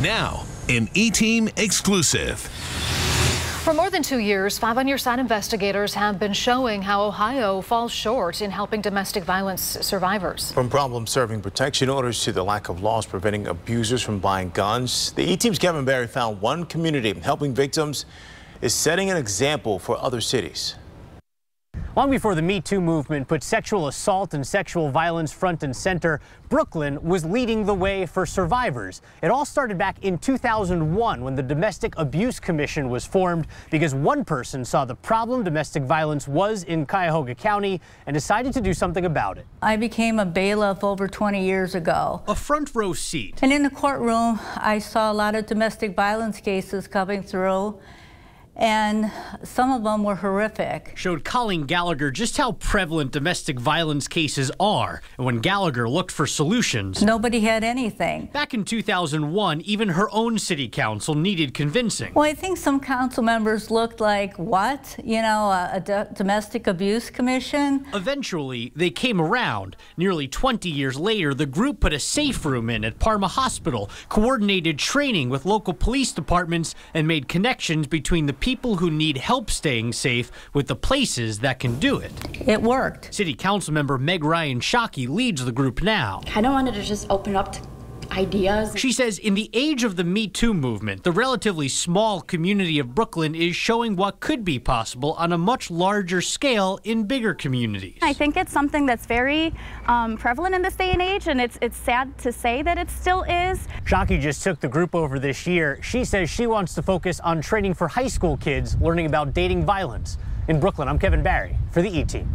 Now, an E-Team exclusive. For more than 2 years, 5 On Your Side investigators have been showing how Ohio falls short in helping domestic violence survivors. From problems serving protection orders to the lack of laws preventing abusers from buying guns, the E-Team's Kevin Barry found one community helping victims is setting an example for other cities. Long before the Me Too movement put sexual assault and sexual violence front and center, Brooklyn was leading the way for survivors. It all started back in 2001 when the Domestic Abuse Commission was formed because one person saw the problem domestic violence was in Cuyahoga County and decided to do something about it. I became a bailiff over 20 years ago. A front row seat. And in the courtroom, I saw a lot of domestic violence cases coming through, and some of them were horrific. Showed Colleen Gallagher just how prevalent domestic violence cases are, and when Gallagher looked for solutions, nobody had anything. Back in 2001, even her own city council needed convincing. Well, I think some council members looked like, what? You know, a domestic abuse commission? Eventually, they came around. Nearly 20 years later, the group put a safe room in at Parma Hospital, coordinated training with local police departments, and made connections between the people who need help staying safe with the places that can do it. It worked. City Council member Meg Ryan Shockey leads the group now. I don't want to just open up to ideas. She says in the age of the Me Too movement, the relatively small community of Brooklyn is showing what could be possible on a much larger scale in bigger communities. I think it's something that's very prevalent in this day and age, and it's sad to say that it still is. Shockey just took the group over this year. She says she wants to focus on training for high school kids learning about dating violence. In Brooklyn, I'm Kevin Barry for the E-Team.